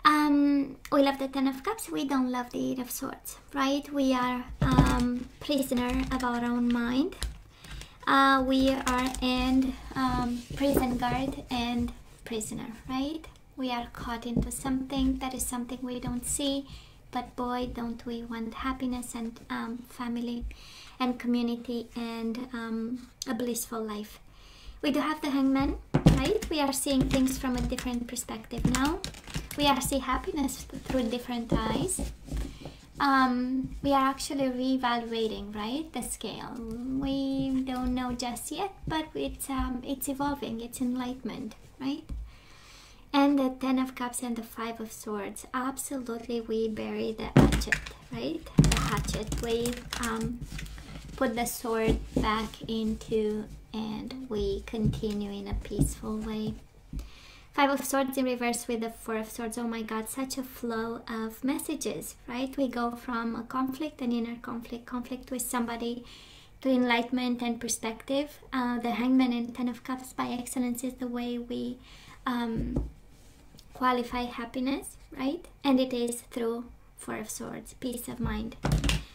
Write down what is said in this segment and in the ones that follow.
We love the Ten of Cups. We don't love the Eight of Swords, right? We are prisoner of our own mind. We are in prison guard and prisoner, right? We are caught into something that is something we don't see, but boy, don't we want happiness and family and community and a blissful life. We do have the Hangman, right? We are seeing things from a different perspective now. We are seeing happiness through different eyes. We are actually reevaluating, right, the scale. We don't know just yet, but it's evolving, it's enlightenment, right? And the Ten of Cups and the Five of Swords, absolutely we bury the hatchet, right? The hatchet, we put the sword back into and we continue in a peaceful way. Five of Swords in reverse with the Four of Swords. Oh my God, such a flow of messages, right? We go from a conflict, an inner conflict with somebody, to enlightenment and perspective. The Hangman and Ten of Cups by excellence is the way we qualify happiness, right? And it is through Four of Swords, peace of mind.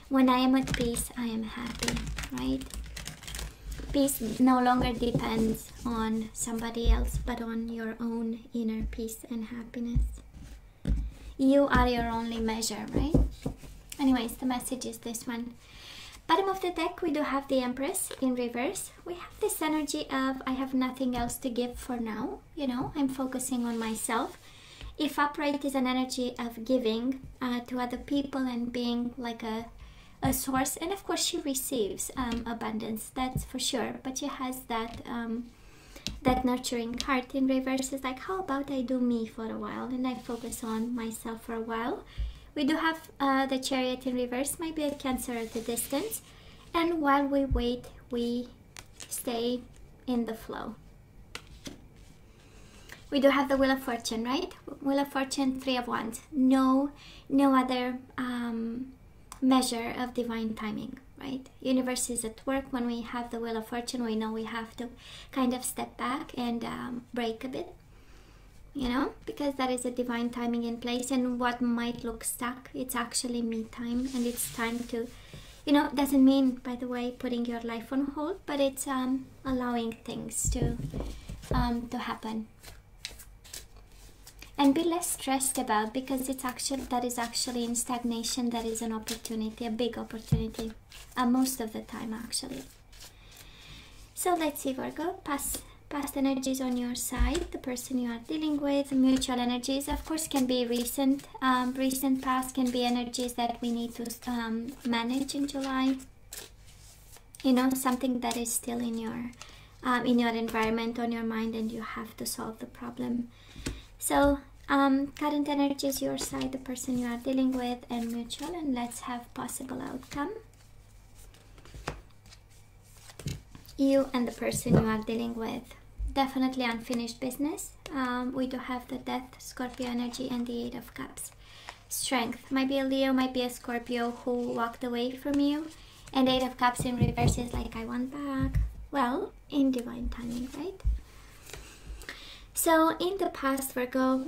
When I am at peace, I am happy, right? Peace no longer depends on somebody else, but on your own inner peace and happiness. You are your only measure, right? Anyways, the message is this one. Bottom of the deck, we do have the Empress in reverse. We have this energy of, I have nothing else to give for now. You know, I'm focusing on myself. If upright is an energy of giving to other people and being like a source, and of course she receives abundance, that's for sure, but she has that that nurturing heart. In reverse is like, how about I do me for a while and I focus on myself for a while. We do have the Chariot in reverse, might be a Cancer at a distance, and while we wait we stay in the flow. We do have the Wheel of Fortune, right? Wheel of Fortune, Three of Wands. No other measure of divine timing, right? Universe is at work. When we have the Wheel of Fortune, we know we have to kind of step back and break a bit, you know, because that is a divine timing in place. And what might look stuck, it's actually me time, and it's time to, you know, doesn't mean, by the way, putting your life on hold, but it's allowing things to happen. And be less stressed about, because it's actually, that is actually in stagnation, that is an opportunity, a big opportunity, most of the time actually. So let's see, Virgo, past energies on your side, the person you are dealing with. Mutual energies, of course, can be recent past, can be energies that we need to manage in July. You know, something that is still in your environment, on your mind, and you have to solve the problem. So current energy is your side, the person you are dealing with, and mutual, and let's have possible outcome. You and the person you are dealing with. Definitely unfinished business. We do have the Death, Scorpio energy, and the Eight of Cups. Strength, might be a Leo, might be a Scorpio who walked away from you. And Eight of Cups in reverse is like, I want back. Well, in divine timing, right? So in the past, Virgo,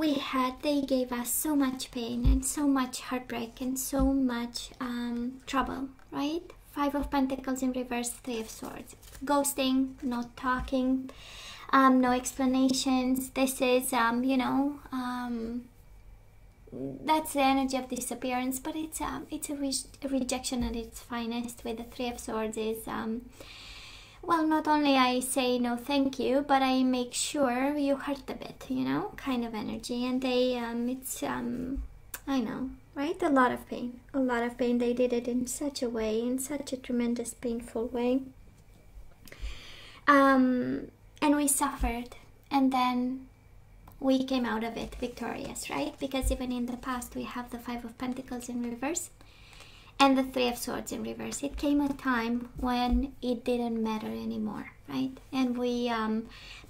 they gave us so much pain and so much heartbreak and so much trouble, right? Five of Pentacles in reverse, Three of Swords. Ghosting, not talking, no explanations. This is, you know, that's the energy of disappearance, but it's a rejection at its finest. With the Three of Swords is, well, not only I say no thank you, but I make sure you hurt a bit, you know, kind of energy. And they, it's, I know, right? A lot of pain. They did it in such a way, in such a tremendous, painful way. And we suffered, and then we came out of it victorious, right? Because even in the past, we have the Five of Pentacles in reverse and the Three of Swords in reverse. It came a time when it didn't matter anymore, right? And we,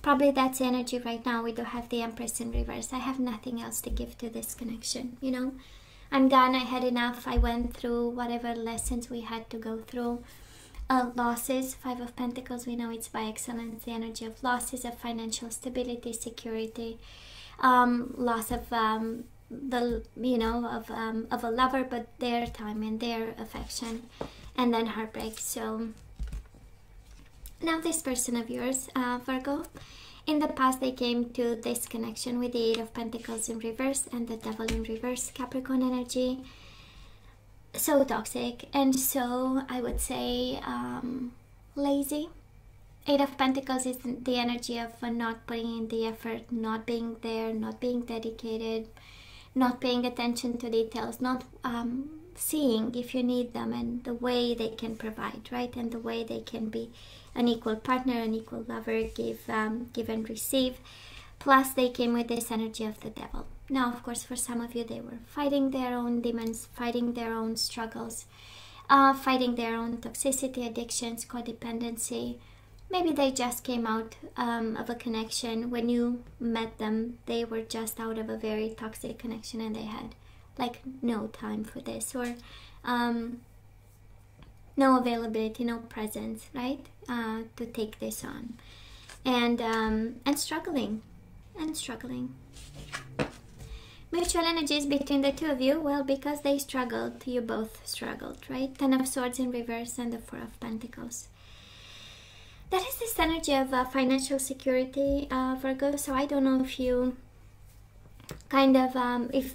probably that's energy right now. We do have the Empress in reverse. I have nothing else to give to this connection, you know? I'm done, I had enough. I went through whatever lessons we had to go through. Losses, Five of Pentacles, we know it's by excellence the energy of losses, of financial stability, security, loss of the of a lover, but their time and their affection, and then heartbreak. So now this person of yours, Virgo, in the past they came to this connection with the Eight of Pentacles in reverse and the Devil in reverse, Capricorn energy. So toxic, and so I would say lazy. Eight of Pentacles is the energy of not putting in the effort, not being there, not being dedicated, not paying attention to details, not seeing if you need them and the way they can provide, right? And the way they can be an equal partner, an equal lover, give and receive. Plus they came with this energy of the Devil. Now, of course, for some of you, they were fighting their own demons, fighting their own struggles, fighting their own toxicity, addictions, codependency. Maybe they just came out of a connection. When you met them, they were just out of a very toxic connection and they had like no time for this, or no availability, no presence, right, to take this on, and struggling. Mutual energies between the two of you, well, because they struggled, you both struggled, right? Ten of Swords in reverse and the Four of Pentacles. That is this energy of financial security, Virgo. So I don't know if you kind of, if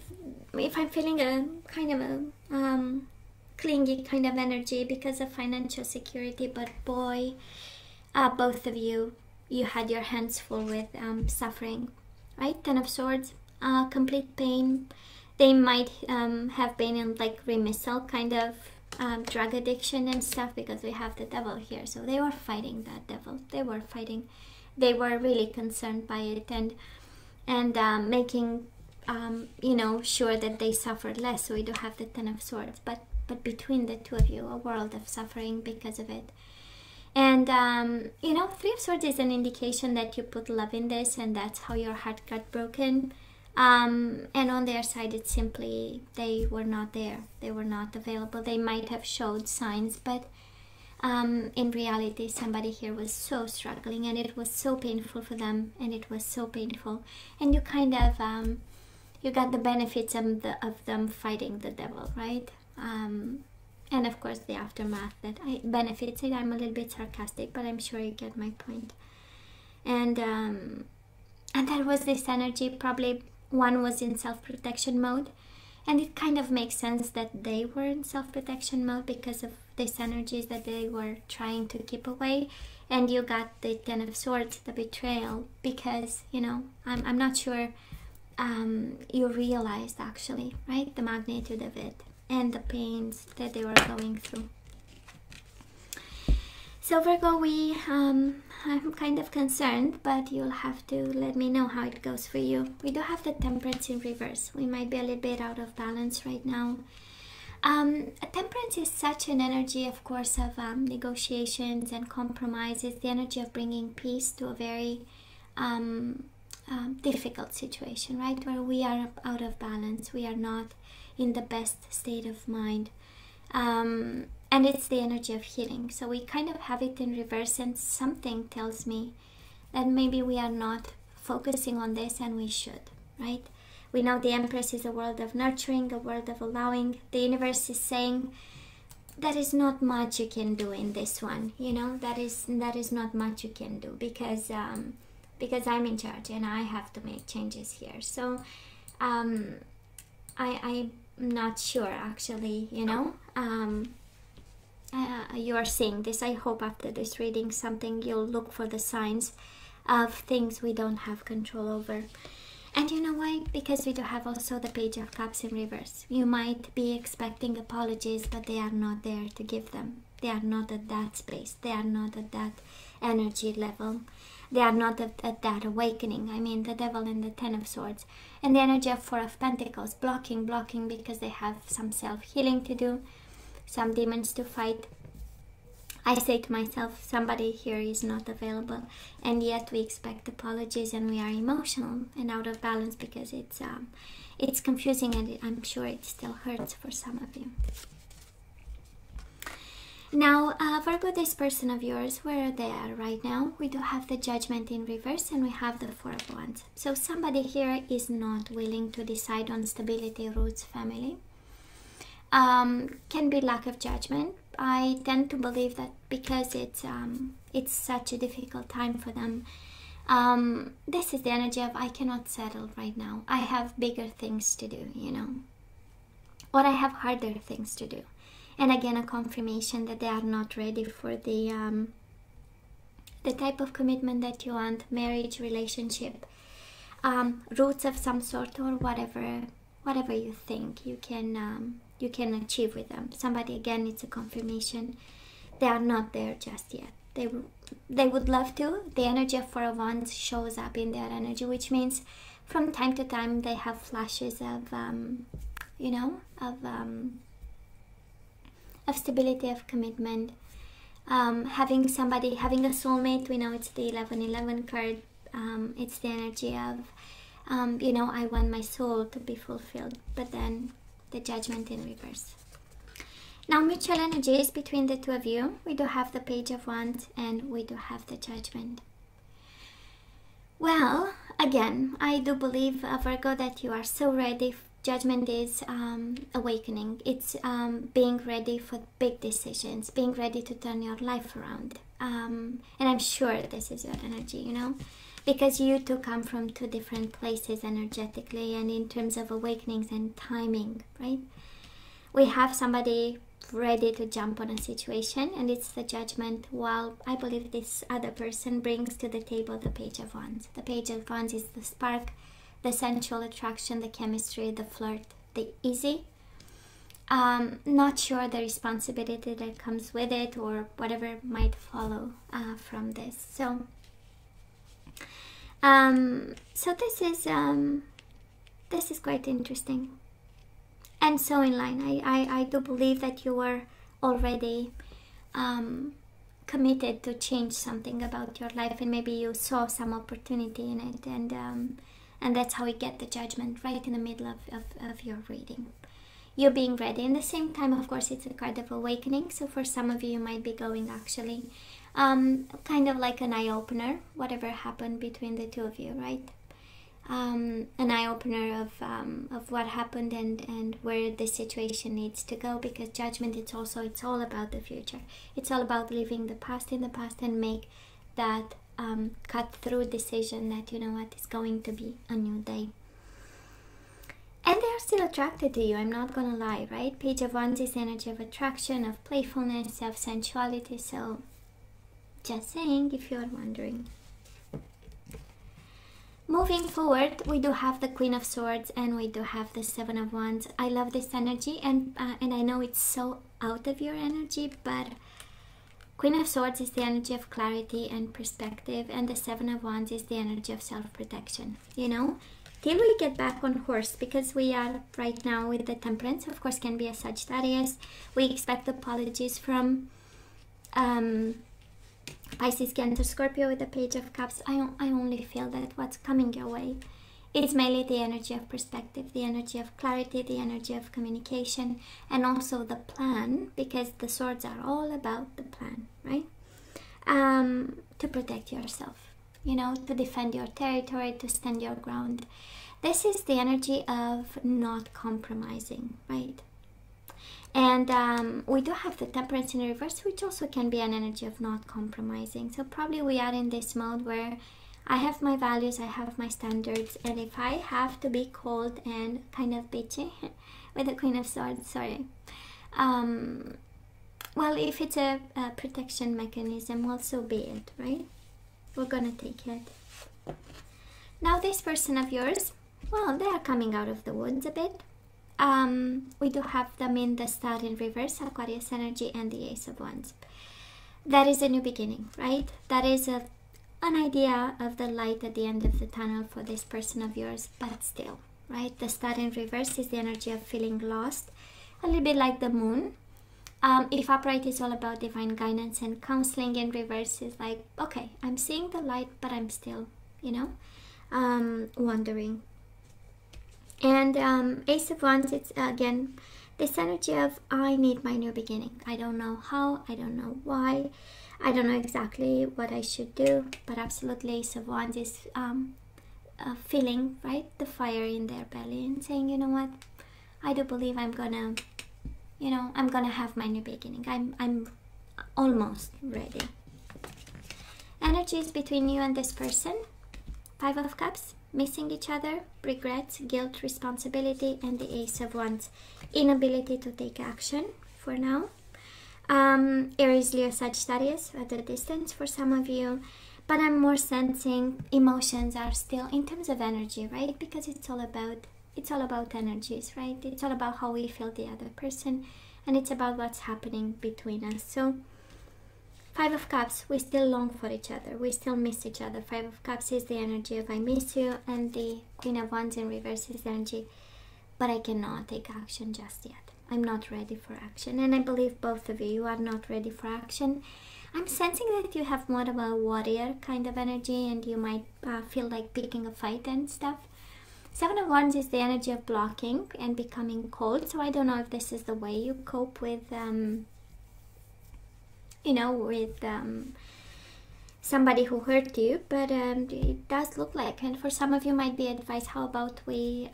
I'm feeling a kind of a clingy kind of energy because of financial security, but boy, both of you had your hands full with suffering, right? Ten of Swords, complete pain. They might have been in like remissal kind of drug addiction and stuff, because we have the Devil here. So they were fighting that Devil. They were really concerned by it, and making sure that they suffered less. So we do have the Ten of Swords, but between the two of you, a world of suffering because of it. And Three of Swords is an indication that you put love in this, and that's how your heart got broken. And on their side, it's simply they were not there, they were not available. They might have showed signs, but in reality, somebody here was so struggling, and it was so painful for them, and it was so painful, and you kind of you got the benefits of them fighting the Devil, right? And of course the aftermath that benefits it. I'm a little bit sarcastic, but I'm sure you get my point. And there was this energy. Probably one was in self-protection mode, and it kind of makes sense that they were in self-protection mode because of these energies that they were trying to keep away. And you got the Ten of Swords, the betrayal, because I'm not sure you realized actually, right, the magnitude of it and the pains that they were going through. So Virgo, I'm kind of concerned, but you'll have to let me know how it goes for you. We do have the Temperance in reverse. We might be a little bit out of balance right now. Temperance is such an energy, of course, of negotiations and compromise. It's the energy of bringing peace to a very difficult situation, right? Where we are out of balance. We are not in the best state of mind. And it's the energy of healing. So we kind of have it in reverse, and something tells me that maybe we are not focusing on this, and we should, right? We know the Empress is a world of nurturing, a world of allowing. The universe is saying there is not much you can do in this one, that is not much you can do, because I'm in charge and I have to make changes here. So I'm not sure actually, you are seeing this. I hope after this reading you'll look for the signs of things we don't have control over. And you know why? Because we do have also the Page of Cups in reverse. You might be expecting apologies, but they are not there to give them. They are not at that space. They are not at that energy level. They are not at that awakening. I mean, the Devil and the Ten of Swords. And the energy of Four of Pentacles, blocking because they have some self-healing to do, some demons to fight. I say to myself, somebody here is not available, and yet we expect apologies, and we are emotional and out of balance because it's confusing, and I'm sure it still hurts for some of you. Now, Virgo, this person of yours, where they are right now, we do have the Judgment in reverse and we have the Four of Wands. So somebody here is not willing to decide on stability, roots, family. Can be lack of judgment. I tend to believe that because it's such a difficult time for them. This is the energy of I cannot settle right now. I have bigger things to do, you know. Or I have harder things to do. And again, a confirmation that they are not ready for the type of commitment that you want, marriage, relationship, roots of some sort, or whatever you think you can achieve with them. Somebody, again, it's a confirmation. They are not there just yet. They would love to. The energy of Four of Wands shows up in their energy, which means from time to time they have flashes of, you know, of stability, of commitment, having somebody, having a soulmate. We know it's the 1111 card. It's the energy of, you know, I want my soul to be fulfilled, but then the Judgment in reverse. Now, mutual energies between the two of you. We do have the Page of Wands and we do have the Judgment. Well, again, I do believe, Virgo, that you are so ready. Judgment is awakening. It's being ready for big decisions, being ready to turn your life around. And I'm sure this is your energy, you know, because you two come from two different places energetically and in terms of awakenings and timing, right? We have somebody ready to jump on a situation, and it's the Judgment, while I believe this other person brings to the table the Page of Wands. The Page of Wands is the spark, the sensual attraction, the chemistry, the flirt, the easy. Not sure the responsibility that comes with it or whatever might follow from this. So this is quite interesting and so in line. I do believe that you were already committed to change something about your life, and maybe you saw some opportunity in it, and that's how we get the Judgment right in the middle of your reading. You being ready. In the same time, of course, it's a card of awakening. So for some of you, you might be going actually kind of like an eye-opener, whatever happened between the two of you, right? An eye-opener of what happened and where the situation needs to go, because Judgment, it's all about the future. It's all about leaving the past in the past and make that cut through decision that, you know what, is going to be a new day. And they are still attracted to you, I'm not gonna lie, right? Page of Wands is energy of attraction, of playfulness, of sensuality. So just saying, if you're wondering. Moving forward, we do have the Queen of Swords and we do have the Seven of Wands. I love this energy, and I know it's so out of your energy, but Queen of Swords is the energy of clarity and perspective, and the Seven of Wands is the energy of self-protection, you know? Till we get back on horse, because we are right now with the Temperance, of course, can be a Sagittarius. We expect apologies from Pisces, Cancer, Scorpio with the Page of Cups. I only feel that what's coming your way, it's mainly the energy of perspective, the energy of clarity, the energy of communication, and also the plan, because the swords are all about the plan, right? To protect yourself, you know, to defend your territory, to stand your ground. This is the energy of not compromising, right? And we do have the Temperance in reverse, which also can be an energy of not compromising. So probably we are in this mode where I have my values, I have my standards, and if I have to be cold and kind of bitchy with the Queen of Swords, sorry. Well, if it's a protection mechanism, well, so be it, right? We're gonna take it. Now this person of yours, well, they are coming out of the woods a bit. We do have them in the Star in reverse, Aquarius energy, and the Ace of Wands. That is a new beginning, right? That is an idea of the light at the end of the tunnel for this person of yours, but still, right? The Star in reverse is the energy of feeling lost, a little bit like the moon. If upright is all about divine guidance, and counseling in reverse is like, okay, I'm seeing the light, but I'm still, you know, wondering. And Ace of Wands, it's again This energy of I need my new beginning. I don't know how, I don't know why, I don't know exactly what I should do, but absolutely Ace of Wands is feeling, right, the fire in their belly and saying, you know what, I do believe I'm gonna, I'm gonna have my new beginning. I'm almost ready. Energies between you and this person. 5 of Cups, missing each other, regrets, guilt, responsibility, and the Ace of Wands, inability to take action for now. Aries, Leo, Sagittarius at a distance for some of you, but I'm more sensing emotions are still in terms of energy, right? Because it's all about energies, right? It's all about how we feel the other person, and it's about what's happening between us. So 5 of Cups, we still long for each other, we still miss each other. 5 of Cups is the energy of I miss you, and the Queen of Wands in reverse is the energy, but I cannot take action just yet. I'm not ready for action, and I believe both of you are not ready for action. I'm sensing that you have more of a warrior kind of energy, and you might feel like picking a fight and stuff. 7 of Wands is the energy of blocking and becoming cold, so I don't know if this is the way you cope with somebody who hurt you, but it does look like, and for some of you might be advice, how about we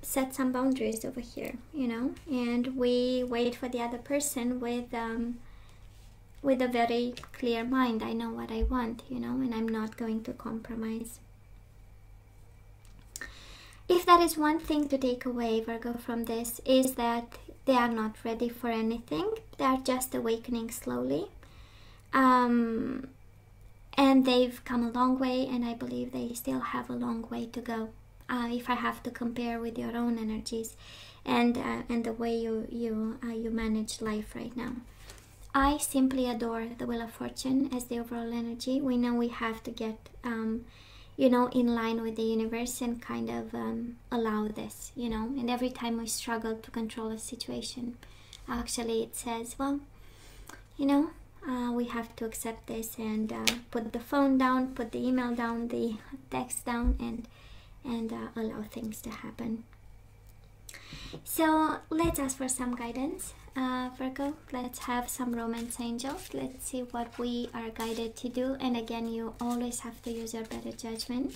set some boundaries over here, and we wait for the other person with a very clear mind. I know what I want, and I'm not going to compromise. If that is one thing to take away, Virgo, from this, is that they are not ready for anything. They are just awakening slowly. And they've come a long way, and I believe they still have a long way to go. If I have to compare with your own energies and the way you manage life right now, I simply adore the Wheel of Fortune as the overall energy. We know we have to get in line with the universe and kind of allow this, and every time we struggle to control a situation, actually it says, well, we have to accept this and put the phone down, put the email down, the text down, and allow things to happen. So let's ask for some guidance, Virgo. Let's have some romance angels. Let's see what we are guided to do. And again, you always have to use your better judgment.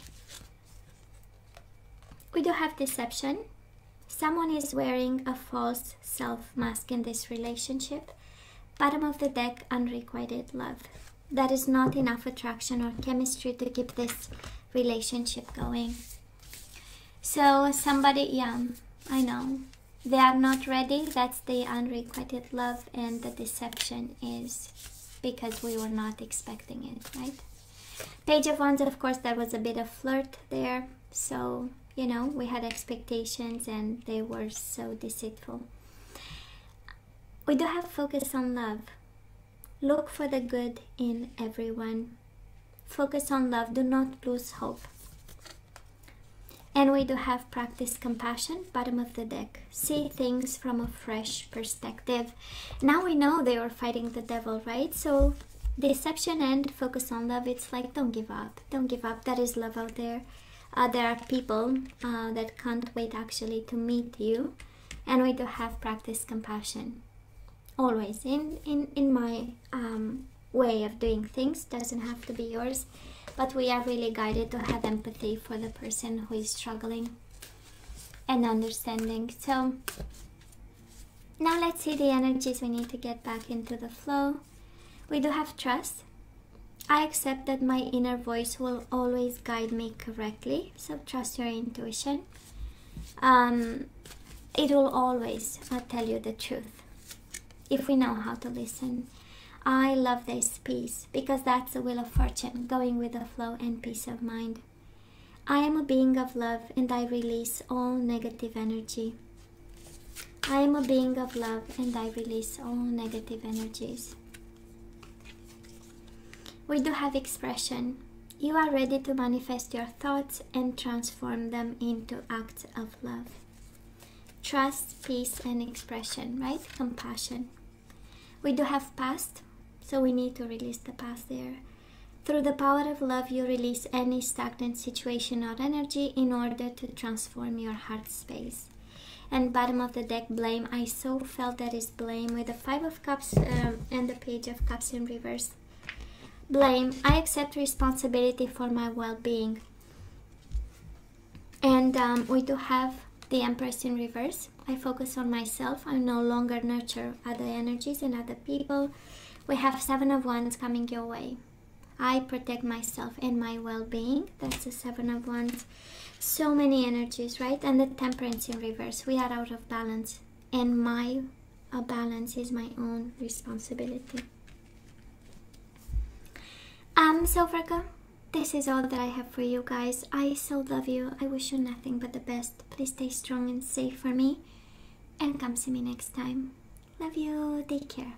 We do have deception. Someone is wearing a false self mask in this relationship. Bottom of the deck, unrequited love. That is not enough attraction or chemistry to keep this relationship going. So somebody, yeah, I know. They are not ready. That's the unrequited love, and the deception is because we were not expecting it, right? Page of Wands, of course, there was a bit of flirt there. So, we had expectations and they were so deceitful. We do have focus on love. Look for the good in everyone. Focus on love. Do not lose hope. And we do have practice compassion. Bottom of the deck. See things from a fresh perspective. Now we know they were fighting the devil, right? So deception and focus on love. It's like, don't give up. Don't give up. There is love out there. There are people that can't wait actually to meet you. And we do have practice compassion. Always in my way of doing things. Doesn't have to be yours, but we are really guided to have empathy for the person who is struggling and understanding. So now let's see the energies we need to get back into the flow. We do have trust. I accept that my inner voice will always guide me correctly. So trust your intuition. It will always tell you the truth if we know how to listen. I love this peace, because that's the Wheel of Fortune, going with the flow and peace of mind. I am a being of love, and I release all negative energy. I am a being of love, and I release all negative energies. We do have expression. You are ready to manifest your thoughts and transform them into acts of love. Trust, peace, and expression, right? Compassion. We do have past, so we need to release the past there. Through the power of love, you release any stagnant situation or energy in order to transform your heart space. And bottom of the deck, blame. I so felt that is blame with the Five of Cups and the Page of Cups in reverse. Blame. I accept responsibility for my well-being. And we do have the Empress in reverse. I focus on myself. I no longer nurture other energies and other people. We have Seven of Wands coming your way. I protect myself and my well-being. That's the Seven of Wands. So many energies, right? And the Temperance in reverse. We are out of balance. And my balance is my own responsibility. So Virgo, this is all that I have for you guys. I so love you. I wish you nothing but the best. Please stay strong and safe for me. And come see me next time. Love you. Take care.